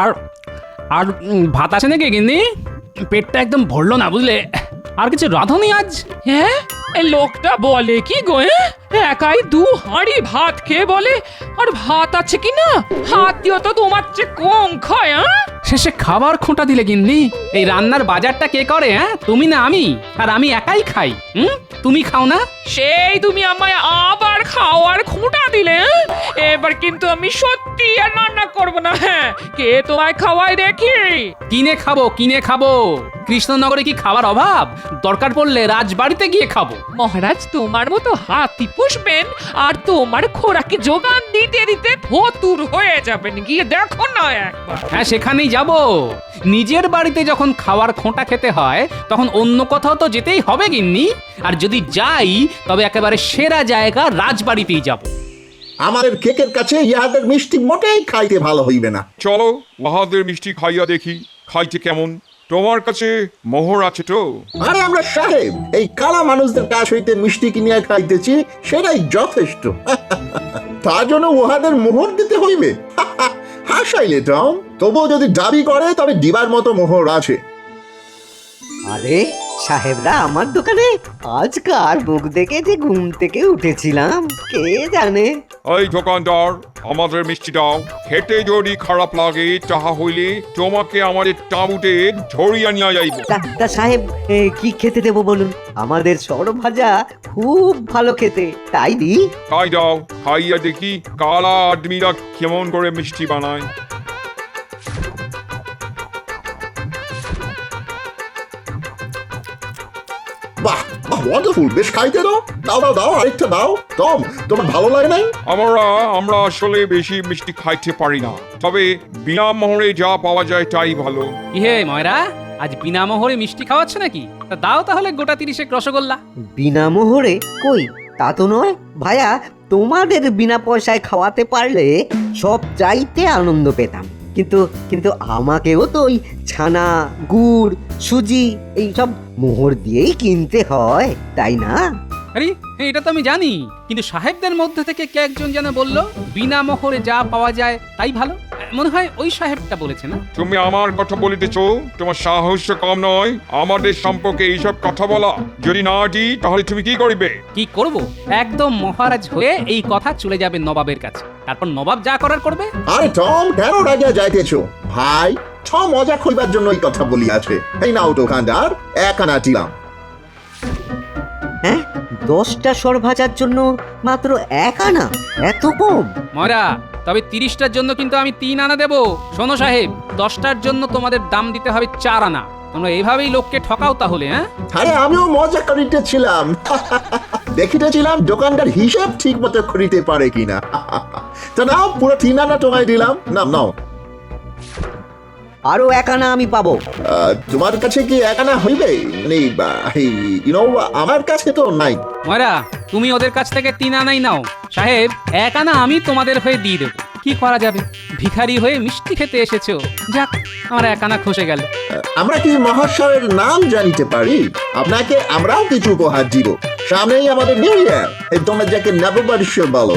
আর আর ভাত আছে নাকি গিন্নি? পেটটা একদম ভরলো না বুঝলে, আর কিছু রাঁধুনি আজ? হ্যাঁ, এই লোকটা বলে কি গো? একাই 2 হাঁড়ি ভাত খেয়ে বলে আর ভাত আছে কি না, হাত দিও তো তোমার চেয়ে কম খায়। শেষে খাবার খোঁটা দিলে গিন্নি। এই রান্নার বাজারটা কে করে? তুমি না আমি? আর আমি একাই খাই? তুমি খাও না? সেই তুমি আমায় আবার খাওয়ার খুঁটা দিলে। এবার কিন্তু আমি সত্যি আর রান্না করবো না। হ্যাঁ, কে তোমায় খাওয়াই দেখি? কিনে খাবো, কিনে খাবো। কৃষ্ণনগরে কি খাবার অভাব? দরকার পড়লে রাজবাড়িতে গিয়ে খাবো। মহারাজ তোমার মতো হাতি পুষবেন আর তোমার খোরাকি যোগান দিতে দিতে ফতুর হয়ে যাবেন। গিয়ে দেখো না একবার। হ্যাঁ, সেখানেই যাব। নিজের বাড়িতে যখন খাওয়ার খোঁটা খেতে হয় তখন অন্য কোথাও তো যেতেই হবে গিন্নি। আর যদি যাই তবে একেবারে সেরা জায়গা রাজবাড়িতেই যাব। আমাদের কেকের কাছে ইহাদের মিষ্টি মোটেই খাইতে ভালো হইবে না। চলো মহাদের মিষ্টি খাইয়া দেখি খাইতে কেমন। তোমার কাছে মোহর আছে তো? আরে আমরা সাহেব এই কালা মানুষদের কাছ হইতে মিষ্টি কিনিয়া খাইতেছি, সেটাই যথেষ্ট। তার জন্য উহাদের মোহর দিতে হইবে? হাসাইলে টম। তবুও যদি দাবি করে তবে দিবার মতো মোহর আছে। আরে সাহেবরা আমার দোকানে আজকার মুখ দেখে যে ঘুম থেকে উঠেছিলাম কে জানে। এই দোকানদার, আমাদের মিষ্টি দাও। খেতে যদি খারাপ লাগে তাহা হইলে তোমাকে আমাদের তাঁবুতে ধরিয়া নিয়ে যাইব। তা সাহেব কি খেতে দেবো বলুন? আমাদের সরভাজা খুব ভালো খেতে, তাই দি। তাই দাও, খাইয়া দেখি কালা আদমিরা কেমন করে মিষ্টি বানায়। বাহ বাহ, ওয়ান্ডারফুল। বেশ খাইতে দাও, দাও দাও দাও, আরেকটা দাও। টম, তোমার ভালো লাগে নাই? আমরা আসলে বেশি মিষ্টি খাইতে পারি না, তবে বিনা মোহরে যা পাওয়া যায় তাই ভালো। ইহে ময়রা, আজ বিনা মোহরে মিষ্টি খাওয়াচ্ছ নাকি? তা দাও তাহলে গোটা 30 রসগোল্লা। বিনা মোহরে? কই, তা তো নয় ভাইয়া। তোমাদের বিনা পয়সায় খাওয়াতে পারলে সব চাইতে আনন্দ পেতাম, কিন্তু কিন্তু আমাকেও তো ওই ছানা, গুড়, সুজি এইসব মোহর দিয়েই কিনতে হয়, তাই না? আরে এটা তো আমি জানি, কিন্তু সাহেবদের মধ্যে থেকে কে একজন যেন বলল বিনা মোহরে যা পাওয়া যায় তাই ভালো। মনে হয় ওই সাহেবটা বলেছে না? তুমি আমার কথা বলিতেছ? তোমার সাহস কম নয় আমাদের সম্পর্কে এইসব কথা বলা। যদি না দিই তাহলে তুমি কি করিবে? কি করব? একদম মহারাজ হয়ে এই কথা চলে যাবে নবাবের কাছে, তারপর নবাব যা করার করবে। আরে টম, কেন রাগিয়া যাইতেছ? ভাই, টম মজা করিবার জন্য এই কথা বলিয়াছে। এই নাও দোকানদার, 1 আনা দিলাম। হ্যাঁ, 10টা সর ভাজার জন্য মাত্র 1 আনা? এত কম? ময়রা, তবে 30টার জন্য কিন্তু আমি 3 আনা দেব। শোনো সাহেব, 10টার জন্য তোমাদের দাম দিতে হবে 4 আনা। তোমরা এইভাবেই লোককে ঠকাও তাহলে? আরে আমিও মজা করিতেছিলাম। দেখিতেছিলাম দোকানদার হিসাব ঠিক মতো করিতে পারে কিনা। তো নাও, পুরো 3 আনা তোমায় দিলাম। নাও নাও। আরো 1 আনা আমি পাবো? তোমার কাছে কি 1 আনা হইবে? আমার কাছে তো নাই। ময়রা, তুমি ওদের কাছ থেকে 3 আনাই নাও। সাহেব, 1 আনা আমি তোমাদের হয়ে দিয়ে দেবো। কি করা যাবে, ভিখারি হয়ে মিষ্টি খেতে এসেছো। যাক, আমার 1 আনা খসে গেল। আমরা কি মহাশয়ের নাম জানিতে পারি? আপনাকে আমরাও কিছু উপহার দিব। সামনেই আমাদের নিউ ইয়ার, তোমরা যাকে নববর্ষ বলো।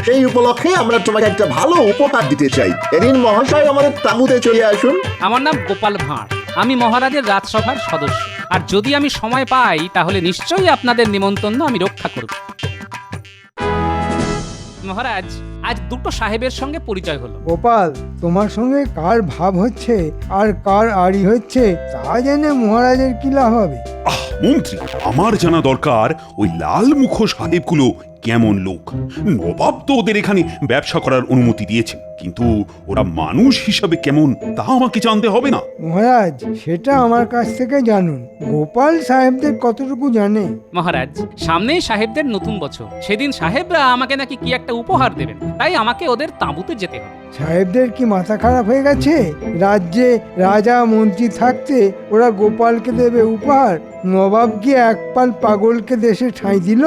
সেই উপলক্ষে আমরা তোমাকে একটা ভালো উপহার দিতে চাই। এদিন মহাশয় আমাদের তাঁবুতে চলে আসুন। আমার নাম গোপাল ভাঁড়, আমি মহারাজের রাজসভার সদস্য। আর যদি আমি সময় পাই তাহলে নিশ্চয়ই আপনাদের নিমন্ত্রণ আমি রক্ষা করব। মহারাজ, আজ 2টো সাহেবের সঙ্গে পরিচয় হলো। গোপাল, তোমার সঙ্গে কার ভাব হচ্ছে আর কার আড়ি হচ্ছে তা জেনে মহারাজের কি লাভ হবে? মন্ত্রী, আমার জানা দরকার ওই লাল মুখোশ সাহেবগুলো কেমন লোক। নবাব তো ওদের এখানে ব্যবসা করার অনুমতি দিয়েছেন, কিন্তু ওরা মানুষ হিসাবে কেমন তা আমাকে জানতে হবে না? মহারাজ, সেটা আমার কাছ থেকে জানুন। গোপাল সাহেবদের কতটুকু জানে? মহারাজ, সামনেই সাহেবদের নতুন বছর। সেদিন সাহেবরা আমাকে নাকি কি একটা উপহার দেবেন, তাই আমাকে ওদের তাঁবুতে যেতে হবে। সাহেবদের কি মাথা খারাপ হয়ে গেছে? রাজ্যে রাজা মন্ত্রী থাকতে ওরা গোপালকে দেবে উপহার? নবাব কি একপাল পাগলকে দেশে ঠাঁই দিল?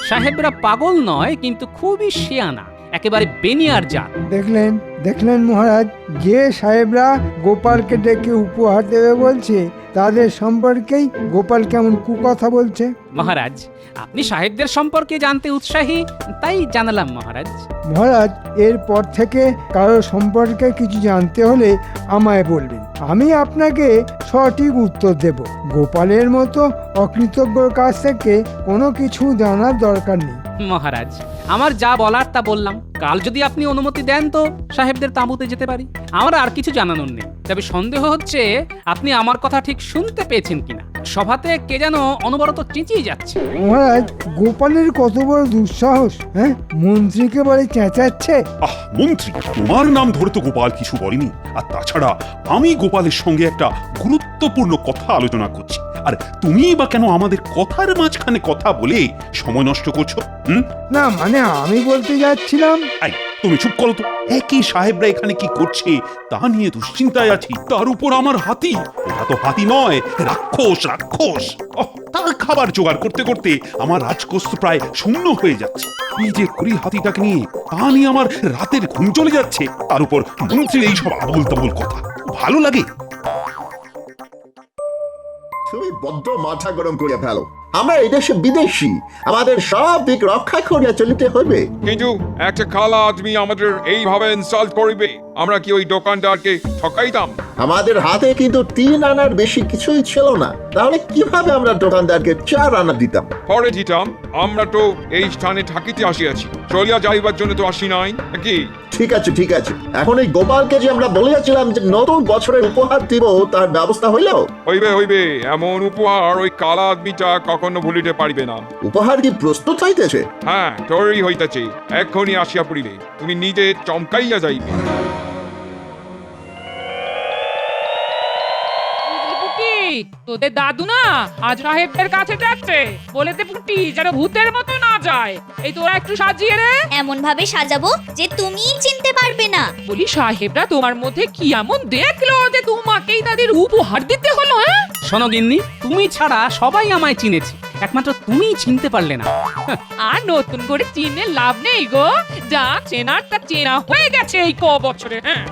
সাহেবরা পাগল নয়, কিন্তু খুবই শিয়ানা, একেবারে বেনিয়ার জাত। দেখলেন দেখলেন মহারাজ, যে সাহেবরা গোপালকে ডেকে উপহার দেবে বলছে তাদের সম্পর্কেই গোপাল কেমন কুকথা বলছে। মহারাজ আপনি সাহেবদের সম্পর্কে জানতে উৎসাহী, তাই জানালাম মহারাজ। মহারাজ এরপর থেকে কারো সম্পর্কে কিছু জানতে হলে আমায় বলবেন, আমি আপনাকে সঠিক উত্তর দেব। গোপালের মতো অকৃতজ্ঞর কাছ থেকে কোনো কিছু জানার দরকার নেই। মহারাজ আমার যা বলার তা বললাম, কাল যদি আপনি অনুমতি দেন তো সাহেবদের তাঁবুতে যেতে পারি। আমার আর কিছু জানানোর নেই, তবে সন্দেহ হচ্ছে আপনি আমার কথা ঠিক শুনতে পেয়েছেন কিনা। সভাতে কে যেন অনবরত চেঁচিয়ে যাচ্ছে। মহারাজ গোপালের কত বড় দুঃসাহস, হ্যাঁ, মন্ত্রীকে বলে চেঁচাচ্ছে। আহ মন্ত্রী, তোমার নাম ধরে তো গোপাল কিছু বলেনি। আর তাছাড়া আমি গোপালের সঙ্গে একটা গুরুত্বপূর্ণ কথা আলোচনা করছি, আর তুমি বা কেন আমাদের কথার মাঝখানে কথা বলে সময় নষ্ট করছো? না মানে আমি বলতে যাচ্ছিলাম। এই, তুমি চুপ করো তো। একই সাহেবরা এখানে কি করছে তা নিয়ে দুশ্চিন্তায় আছি, তার উপর আমার হাতি। ওরা তো হাতি নয়, রাক্ষস রাক্ষস। তার খাবার জোগাড় করতে করতে আমার রাজকোষ প্রায় শূন্য হয়ে যাচ্ছে। কি যে করি হাতিটাকে নিয়ে, তা নিয়ে আমার রাতের ঘুম চলে যাচ্ছে। তার উপর মন্ত্রীর এইসব আবল তাবল কথা ভালো লাগে? তুমি বড্ড মাথা গরম করিয়া ফেলো। আমরা এই দেশে বিদেশি, আমাদের সব দিক রক্ষা করিয়া চলিতে হবে। কিন্তু একটা কালা আদমি আমাদের এইভাবে ইনসাল্ট করিবে, আমরা কি ওই দোকানদারকে ঠকাইতাম? আমাদের হাতে কিন্তু 3 আনার বেশি কিছুই ছিল না, তাহলে কিভাবে আমরা দোকানদারকে 4 আনা দিতাম? পরে দিতাম, আমরা তো এই স্থানে থাকিতে আসিয়াছি, চলিয়া যাইবার জন্য তো আসি নাই নাকি? ঠিক আছে ঠিক আছে, এখন এই গোপালকে যে আমরা বলিয়াছিলাম যে নতুন বছরের উপহার দিব, তার ব্যবস্থা হইলো? হইবে হইবে, এমন উপহার ওই কালা আদমিটা কখনো ভুলিতে পারিবে না। উপহার কি প্রস্তুত হইতেছে? হ্যাঁ, তৈরি হইতেছে, এক্ষুনি আসিয়া পড়িবে, তুমি নিজে চমকাইয়া যাইবে। পুটি, তোদের দাদু না আজ সাহেবদের কাছে যাচ্ছে, বলেতে পুটি যেন ভূতের মতো না যায়। এই তোরা একটু সাজিয়ে রে। এমন ভাবে সাজাবো যে তুমিই চিনতে পারবে না। বলি সাহেবরা তোমার মধ্যে কি এমন দেখলো যে তোমাকেই তাদের উপহার দিতে হলো? হ্যাঁ, শোনো গিন্নি, তুমি ছাড়া সবাই আমায় চিনেছে, একমাত্র তুমিই চিনতে পারলে না। আর নতুন করে চিনে লাভ নেই গো, যা চেনার তা চেনা হয়ে গেছে এই ক বছরে। হ্যাঁ,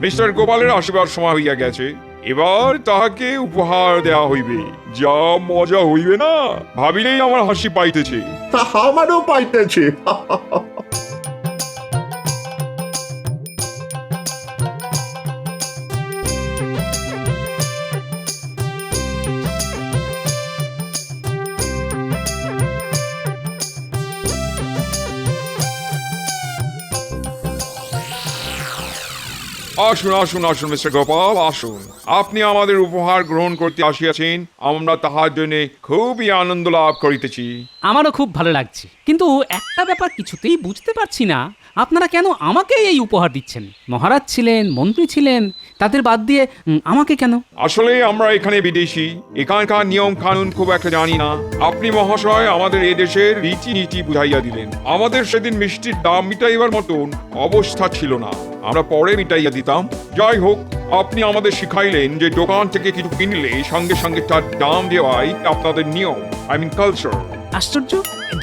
মিস্টার গোপালের আসিবার সময় হইয়া গেছে, এবার তাহাকে উপহার দেওয়া হইবে। যা মজা হইবে না, ভাবিলেই আমার হাসি পাইতেছে। তা আমারও পাইতেছে। আসুন আসুন আসুন মিস্টার গোপাল, আসুন। আপনি আমাদের উপহার গ্রহণ করতে আসিয়াছেন, আমরা তাহার জন্য খুবই আনন্দ লাভ করিতেছি। আমারও খুব ভালো লাগছে, কিন্তু একটা ব্যাপার কিছুতেই বুঝতে পারছি না, আপনারা কেন আমাকে এই উপহার দিচ্ছেন? মহারাজ ছিলেন, মন্ত্রী ছিলেন, তাদের বাদ দিয়ে আমাকে কেন? আসলে আমরা এখানে বিদেশি, এখানকার নিয়ম কানুন খুব একটা জানি না। আপনি মহাশয় আমাদের এদেশের রীতিনীতি বুঝাইয়া দিলেন। আমাদের সেদিন মিষ্টির দাম মিটাইবার মতন অবস্থা ছিল না, আমরা পরে মিটাইয়া দিতাম। যাই হোক, আপনি আমাদের শিখাইলেন যে দোকান থেকে কিছু কিনলে সঙ্গে সঙ্গে তার দাম দেওয়াই আপনাদের নিয়ম, আই মিন কালচার। আশ্চর্য,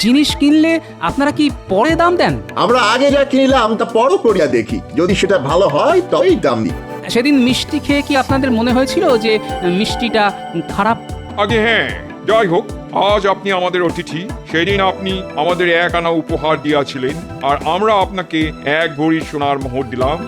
জিনিস কিনলে আপনারা কি পরে দাম দেন? আমরা আগে যা কিনলাম তা পরও করিয়া দেখি, যদি সেটা ভালো হয় তবেই দাম দিই। সেদিন মিষ্টি খেয়ে কি আপনাদের মনে হয়েছিল যে মিষ্টিটা খারাপ? আগে হ্যাঁ, যাই হোক, আজ আপনি আমাদের অতিথি। সেদিন আপনি আমাদের 1 আনা উপহার দিয়াছিলেন, আর আমরা আপনাকে 1 ভরি সোনার মোহর দিলাম।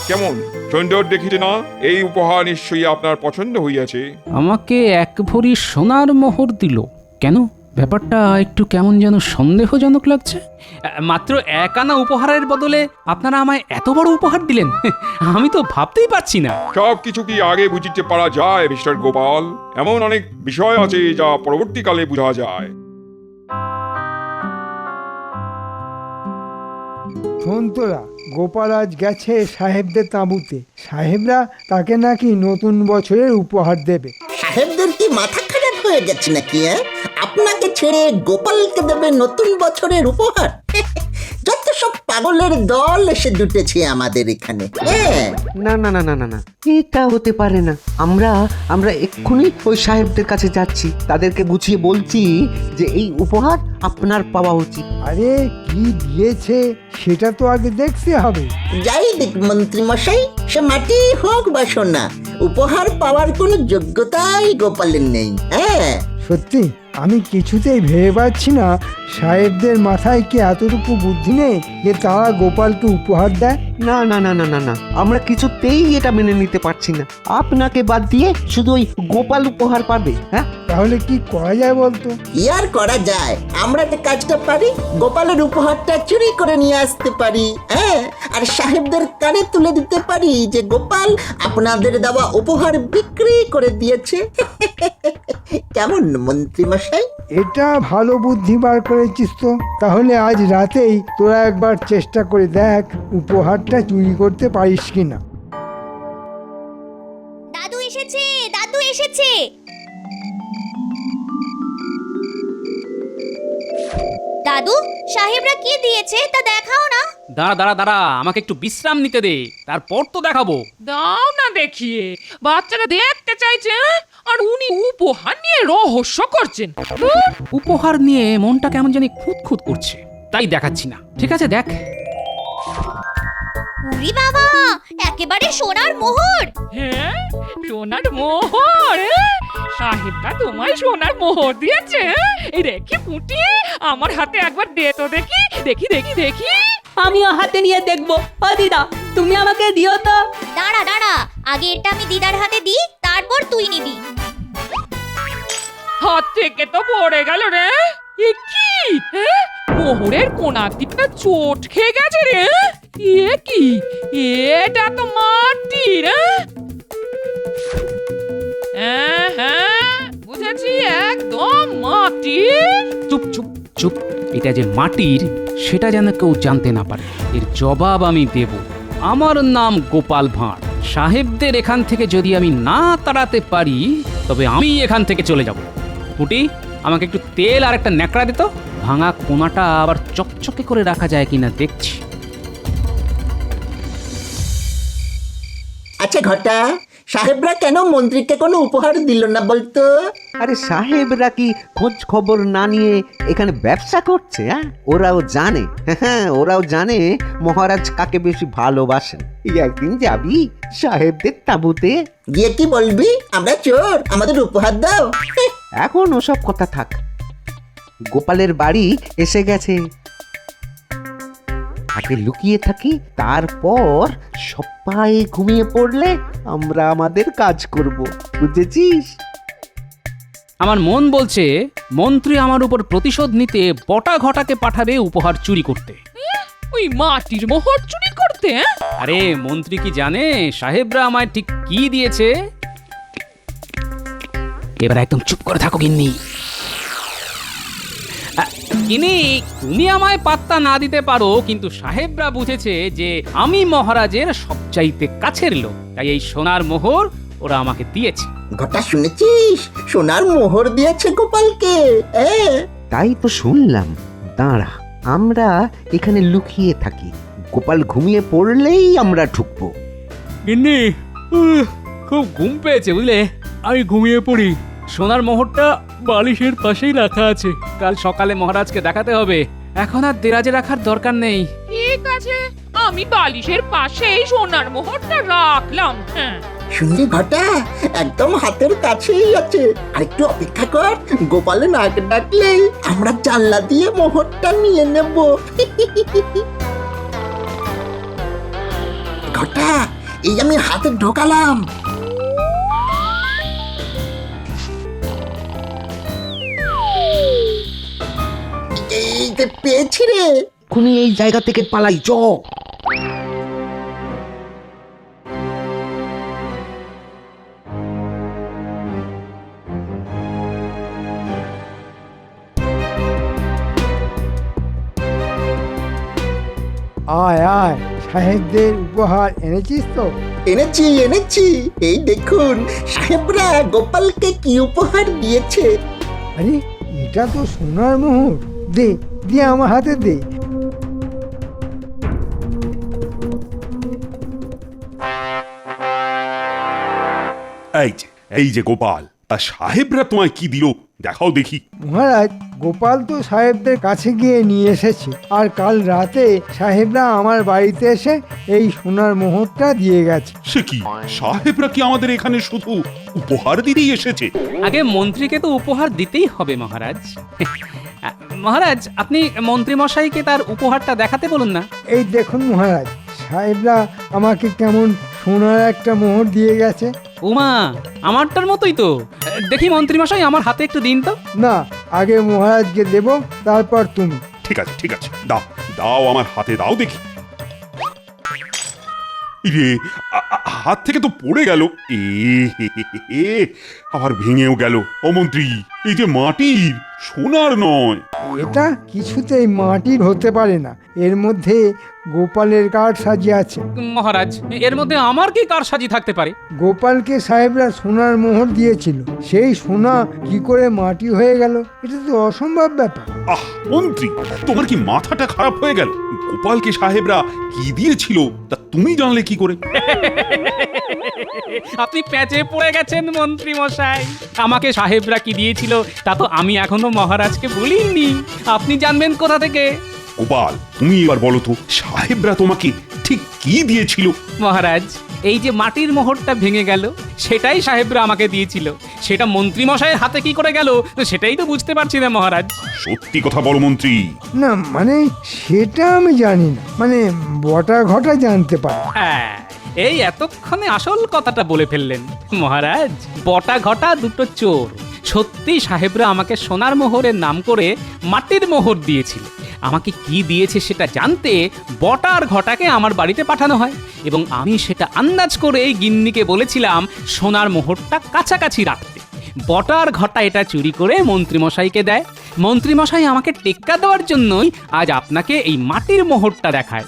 কেমন সুন্দর দেখিতে না? এই উপহার নিশ্চয়ই আপনার পছন্দ হইয়াছে। আমাকে 1 ভরি সোনার মোহর দিল কেন? ব্যাপারটা একটু কেমন যেন সন্দেহজনক লাগছে। মাত্র 1 আনা উপহারের বদলে আপনারা আমায় এত বড় উপহার দিলেন, আমি তো ভাবতেই পারছি না। সব কিছু কি আগে বুঝিতে পারা যায় মিস্টার গোপাল? এমন অনেক বিষয় আছে যা পরবর্তীকালে বোঝা যায়। শোন তোরা, গোপাল আজ গেছে সাহেবদের তাঁবুতে, সাহেবরা তাকে নাকি নতুন বছরের উপহার দেবে। সাহেবদের কি মাথা খারাপ হয়ে গেছে নাকি? আপনাকে ছেড়ে গোপালকে দেবে নতুন বছরের উপহার? যত সব পাগলের দল এসে জুটেছে আমাদের এখানে। হ্যাঁ, না না না না না না, এটা হতে পারে না। আমরা আমরা এক্ষুনি ওই সাহেবদের কাছে যাচ্ছি, তাদেরকে বুঝিয়ে বলছি যে এই উপহার আপনার পাওয়া উচিত। আরে কি দিয়েছে সেটা তো আগে দেখতে হবে। যাই দেখ মন্ত্রী মশাই, সে মাটি হোক বা সোনা, উপহার পাওয়ার কোনো যোগ্যতাই গোপালের নেই। হ্যাঁ, সত্যি আমি কিছুতেই ভেবে পাচ্ছি না সাহেবদের মাথায় কি এতটুকু বুদ্ধি নেই যে তারা গোপালকে উপহার দেয়। না না না না না না, আমরা কিছুতেই এটা মেনে নিতে পারছি না। আপনাকে বাদ দিয়ে শুধু ওই গোপাল উপহার পাবে। হ্যাঁ, তাহলে কি করা যায় বলতো? কি আর করা যায়, আমরা যে কাজটা পারি, গোপালের উপহারটা চুরি করে নিয়ে আসতে পারি। হ্যাঁ, আর সাহেবদের কানে তুলে দিতে পারি যে গোপাল আপনাদের দেওয়া উপহার বিক্রি করে দিয়েছে। কেমন মন্ত্রী মশাই? এটা ভালো বুদ্ধি বার করেছিস তো। তাহলে আজ রাতেই তোরা একবার চেষ্টা করে দেখ উপহারটা চুরি করতে পারিস কিনা। দাদু এসেছে, দাদু এসেছে। দাদু, সাহেবরা কি দিয়েছে তা দেখাও না। দাঁড়া দাঁড়া দাঁড়া, আমাকে একটু বিশ্রাম নিতে দে, তারপর তো দেখাবো। দাও না দেখিয়ে, বাচ্চারা দেখতে চাইছে হ্যাঁ? আর উনি উপহার নিয়ে রহস্য করছেন। ধুর। উপহার নিয়ে মনটা কেমন জানি খুঁতখুত করছে, তাই দেখাচ্ছি না। ঠিক আছে, দেখ। উরি বাবা, একেবারে সোনার মোহর। হ্যাঁ, সোনার মোহর হ্যাঁ? সাহেবরা তোমায় সোনার মোহর দিয়েছে হ্যাঁ? এই দেখি পুটি, আমার হাতে একবার দে তো দেখি দেখি দেখি দেখি। আমিও হাতে নিয়ে দেখবো। ও দিদা, তুমি আমাকে দিও তো। দাঁড়া দাঁড়া, আগে এটা আমি দিদার হাতে দিই, তারপর তুই নিবি। হাত থেকে তো পড়ে গেল রে। এ কি হ্যাঁ? মোহরের কোনা দিকটা চোট খেয়ে গেছে রে। এ কি, এটা তো মাটির হ্যাঁ হ্যাঁ, বুঝেছি, একদম মাটির। চুপ চুপ চুপ, এটা যে মাটির সেটা যেন কেউ জানতে না পারে। এর জবাব আমি দেব। আমার নাম গোপাল ভাঁড়। সাহেবদের এখান থেকে যদি আমি না তাড়াতে পারি, তবে আমি এখান থেকে চলে যাব। পুটি, আমাকে একটু তেল আর একটা ন্যাকড়া দিত। ভাঙা কোনাটা আবার চকচকে করে রাখা যায় কিনা দেখছি। আচ্ছা ঘটা, সাহেবরা কেন মন্ত্রীকে কোনো উপহার দিল না বলতো? আরে সাহেবরা কি খোঁজ খবর না নিয়ে এখানে ব্যবসা করছে? হ্যাঁ, ওরাও জানে। হ্যাঁ, ওরাও জানে মহারাজ কাকে বেশি ভালোবাসেন। এই একদিন যাবি সাহেবদের তাঁবুতে, গিয়ে কি বলবি? আমরা চোর, আমাদের উপহার দাও। এখন ওসব কথা থাক। গোপালের বাড়ি এসে গেছে, আগে লুকিয়ে থাকি, তারপর সবাই ঘুমিয়ে পড়লে আমরা আমাদের কাজ করব, বুঝেছিস? আমার মন বলছে মন্ত্রী আমার উপর প্রতিশোধ নিতে বটা ঘটাকে পাঠাবে উপহার চুরি করতে। ওই মাটির মোহর চুরি করতে হ্যাঁ? আরে মন্ত্রী কি জানে সাহেবরা আমায় ঠিক কি দিয়েছে? এবার একদম চুপ করে থাকো গিন্নি। গিন্নি, তুমি আমায় পাত্তা না দিতে পারো, কিন্তু সাহেবরা বুঝেছে যে আমি মহারাজের সবচাইতে কাছের লোক, তাই এই সোনার মোহর ওরা আমাকে দিয়েছে। ঘটা, শুনেছিস? সোনার মোহর দিয়েছে গোপালকে। তাই তো শুনলাম। দাঁড়া, আমরা এখানে লুকিয়ে থাকি, গোপাল ঘুমিয়ে পড়লেই আমরা ঢুকবো। গিন্নি, খুব ঘুম পেয়েছে বুঝলে, আমি ঘুমিয়ে পড়ি। সোনার মোহরটা বালিশের পাশেই রাখা আছে, কাল সকালে মহারাজকে দেখাতে হবে। এখন আর দেরাজে রাখার দরকার নেই। ঠিক আছে, আমি বালিশের পাশেই সোনার মোহরটা রাখলাম। হ্যাঁ, শুনলি ঘটা, একদম হাতের কাছেই আছে। আর একটু অপেক্ষা কর, গোপালে নাক ডাকলেই আমরা জানলা দিয়ে মোহরটা নিয়ে নেব। ঘটা, এই আমি হাতে ঢোকালাম। এই যে পেয়েছি রে। খুনি এই জায়গা থেকে পালাই, চ। আয় আয়, সাহেবদের উপহার এনেছিস তো? এনেছি এনেছি, এই দেখুন সাহেবরা গোপালকে কি উপহার দিয়েছে। আরে এটা তো সোনার মোহর। দে দে, আমার হাতে দে। এই যে গোপাল, তা সাহেবরা তোমায় কি দিল দেখাও দেখি। মহারাজ, গোপাল তো সাহেবদের কাছে গিয়ে নিয়ে এসেছে, আর কাল রাতে সাহেবরা আমার বাড়িতে এসে এই সোনার মোহরটা দিয়ে গেছে। সে কি, সাহেবরা কি আমাদের এখানে শুধু উপহার দিতেই এসেছে? আগে মন্ত্রীকে তো উপহার দিতেই হবে মহারাজ। মহারাজ, আপনি মন্ত্রী মশাইকে তার উপহারটা দেখাতে বলুন না। এই দেখুন মহারাজ, সাহেবরা আমাকে কেমন সোনার একটা মোহর দিয়ে গেছে। উমা, আমারটার মতোই তো। দেখি মন্ত্রী মশাই, আমার হাতে একটু দিন তো। না, আগে মহারাজকে দেব, তারপর তুমি। ঠিক আছে ঠিক আছে, দাও দাও, আমার হাতে দাও দেখি। ইরে, হাত থেকে তো পড়ে গেল। আবার ভেঙেও গেল। ও মন্ত্রী, এই যে মাটির, সোনার নয়। এটা কিছুতেই মাটির হতে পারে না, এর মধ্যে গোপালের কাঠ সাজিয়ে আছে। মহারাজ, এর মধ্যে আমার কি কারসাজি থাকতে পারে? গোপালকে সাহেবরা সোনার মোহর দিয়েছিল, সেই সোনা কি করে মাটি হয়ে গেল? এটা তো অসম্ভব ব্যাপার। আহ মন্ত্রী, তোমার কি মাথাটা খারাপ হয়ে গেল? গোপালকে সাহেবরা কি দিয়েছিল তা তুমি জানলে কি করে? আপনি প্যাচে পড়ে গেছেন মন্ত্রী মশাই। আমাকে সাহেবরা কি দিয়েছিল তা তো আমি এখনো মহারাজকে বলিনি। আপনি জানবেন কোথা থেকে? গোপাল, তুমি এবার বলো তো, সাহেবরা তোমাকে ঠিক কি দিয়েছিল? মহারাজ, এই যে মাটির মোহরটা ভেঙে গেল, সেটাই সাহেবরা আমাকে দিয়েছিল। সেটা মন্ত্রী মশাইয়ের হাতে কি করে গেল সেটাই তো বুঝতে পারছি না মহারাজ। সত্যি কথা বলো মন্ত্রী। না মানে, সেটা আমি জানি না, মানে বটা ঘটা জানতে পারি। হ্যাঁ, এই এতক্ষণে আসল কথাটা বলে ফেললেন মহারাজ। বটা ঘটা দুটো চোর। সত্যি সাহেবরা আমাকে সোনার মোহরের নাম করে মাটির মোহর দিয়েছিল। আমাকে কি দিয়েছে সেটা জানতে বটা আর ঘটাকে আমার বাড়িতে পাঠানো হয়, এবং আমি সেটা আন্দাজ করে গিন্নিকে বলেছিলাম সোনার মোহরটা কাছাকাছি রাখতে। বটা আর ঘটা এটা চুরি করে মন্ত্রীমশাইকে দেয়। মন্ত্রীমশাই আমাকে টেক্কা দেওয়ার জন্যই আজ আপনাকে এই মাটির মোহরটা দেখায়।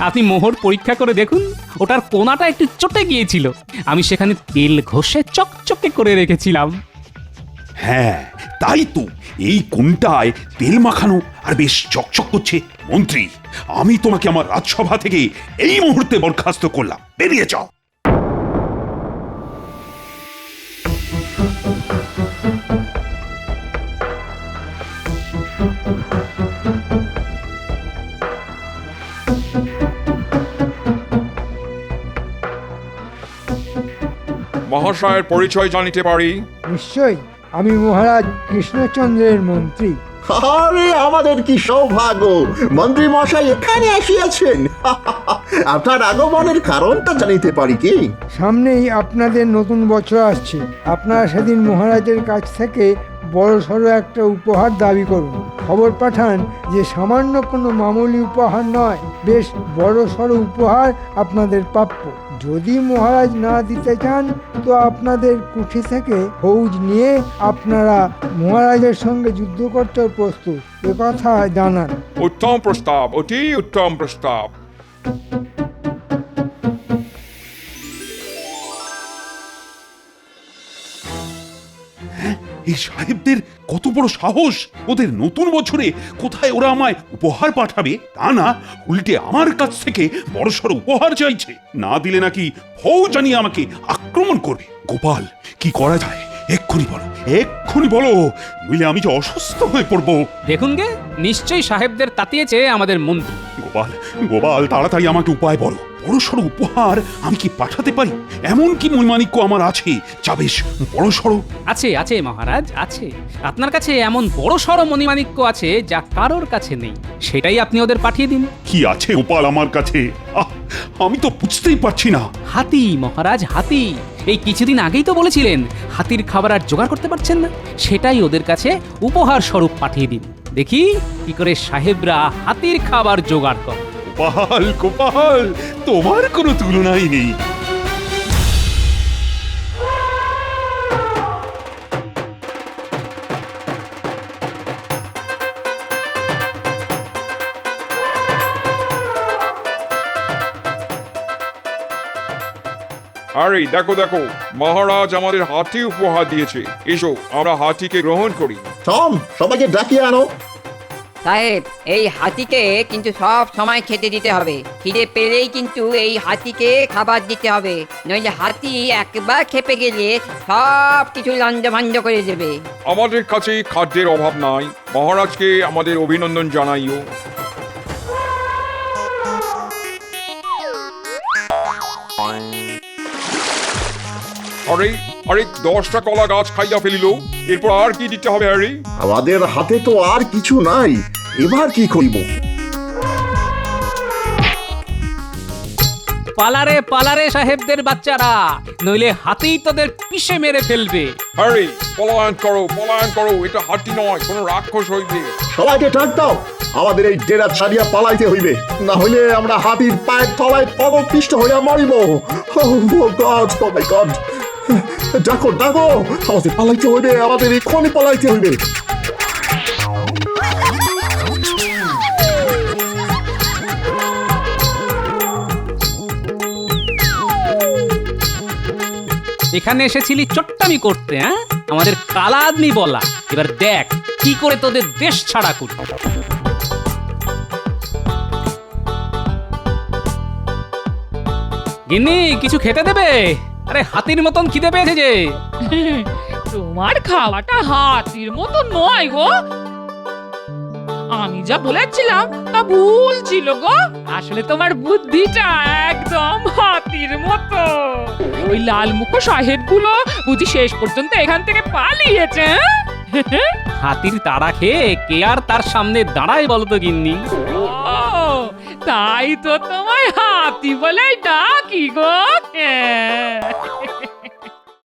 আপনি মোহর পরীক্ষা করে দেখুন, ওটার কোনাটা একটু চটে গিয়েছিল। আমি সেখানে তেল ঘষে চকচকে করে রেখেছিলাম। হ্যাঁ তাই তো, এই কোনটায় তেল মাখানো আর বেশ চকচক করছে। মন্ত্রী, আমি তোমাকে আমার রাজসভা থেকে এই মুহূর্তে বরখাস্ত করলাম, বেরিয়ে যাও। মহাশয়ের পরিচয় জানিতে পারি? নিশ্চয়ই, আমি মহারাজ কৃষ্ণচন্দ্রের মন্ত্রী। আরে আমাদের কি সৌভাগ্য, মন্ত্রী মশাই এখানে আসিয়াছেন। আপনার আগমনের কারণটা জানিতে পারি কি? সামনেই আপনাদের নতুন বছর আসছে, আপনারা সেদিন মহারাজের কাছ থেকে বড় সড়ো একটা উপহার দাবি করুন। খবর পাঠান যে সামান্য কোনো মামুলি উপহার নয়, বেশ বড় সড়ো উপহার আপনাদের প্রাপ্য। যদি মহারাজ না দিতে চান তো আপনাদের কুঠি থেকে ফৌজ নিয়ে আপনারা মহারাজের সঙ্গে যুদ্ধ করতে প্রস্তুত, একথা জানান। উত্তম প্রস্তাব, অতি উত্তম প্রস্তাব। এই সাহেবদের কত বড় সাহস! ওদের নতুন বছরে কোথায় ওরা আমায় উপহার পাঠাবে তা না, উল্টে আমার কাছ থেকে বড়সড় উপহার চাইছে। না দিলে নাকি ফৌজ আনিয়ে আমাকে আক্রমণ করবে। গোপাল, কি করা যায় এক্ষুনি বলো, এক্ষুনি বলো, নইলে আমি যে অসুস্থ হয়ে পড়বো। দেখুন গে, নিশ্চয়ই সাহেবদের তাতিয়েছে আমাদের মন্ত্রী। গোপাল, গোপাল, তাড়াতাড়ি আমাকে উপায় বলো। বড়সড় উপহার আমি কি পাঠাতে পারি? এমন কি মণিমাণিক্য আমার আছে যা বেশ বড়সড়? আছে আছে মহারাজ, আছে। আপনার কাছে এমন বড় সড় মণিমাণিক্য আছে যা কারোর কাছে নেই। সেটাই আপনি ওদের পাঠিয়ে দিন। কি আছে গোপাল আমার কাছে? আমি তো বুঝতেই পারছি না। হাতি মহারাজ, হাতি। এই কিছুদিন আগেই তো বলেছিলেন হাতির খাবার আর জোগাড় করতে পারছেন না। সেটাই ওদের কাছে উপহার স্বরূপ পাঠিয়ে দিন। দেখি কি করে সাহেবরা হাতির খাবার জোগাড় করে। গোপাল, গোপাল, তোমার কোনো তুলনাই নেই। আরে দেখো দেখো, মহারাজ আমাদের হাতি উপহার দিয়েছে। এসো আমরা হাতিকে গ্রহণ করি। টম, সবাইকে ডাকিয়ে আনো। সাহেব এই হাতিকে কিন্তু সব সময় খেতে দিতে হবে। খিদে পেলেই কিন্তু এই হাতিকে খাবার দিতে হবে, নইলে হাতি একবার খেপে গেলে সব কিছু লন্ডভন্ড করে দেবে। আমাদের কাছে খাদ্যের অভাব নাই, মহারাজকে আমাদের অভিনন্দন জানাইও। আরে আরে 10টা কলা গাছ খাইয়া ফেলিল, এরপর আর কি দিতে হবে হ্যারি? আমাদের হাতে তো আর কিছু নাই, এবার কি করিব? পালারে সাহেবদের বাচ্চারা, নইলে হাতেই তোদের পিষে মেরে ফেলবে। হ্যারি পলায়ন করো, এটা হাতি নয়, কোনো রাক্ষস হইবে। সবাইকে ডাক দাও, আমাদের এই ডেরা ছাড়িয়া পালাইতে হইবে, না হইলে আমরা হাতির পায়ের তলায় পদপিষ্ট হইয়া মরিব। গড, ডাকো আমাদের পালাইতে হইবে, আমাদের এক্ষুনি পালাইতে হইবে। এখানে এসেছিলি চট্টামি করতে, হ্যাঁ? আমাদের কালাদনি বলা, এবার দেখ কি করে তোদের দেশ ছাড়া করি। গিন্নি কিছু খেতে দেবে? আরে হাতির মতন খিদে পেয়েছে যে। তোমার খাওয়াটা হাতির মতো নয় গো, আমি যা বলেছিলাম তা ভুল ছিল গো। আসলে তোমার বুদ্ধিটা একদম হাতির মতো। ওই লালমুখ সাহেব গুলো বুঝি শেষ পর্যন্ত এখান থেকে পালিয়েছে। হাতির তাড়া খেয়ে কে আর তার সামনে দাঁড়ায় বলতো গিন্নি? ও তাই তো তোমায় হাতি বলে ডাকি গো।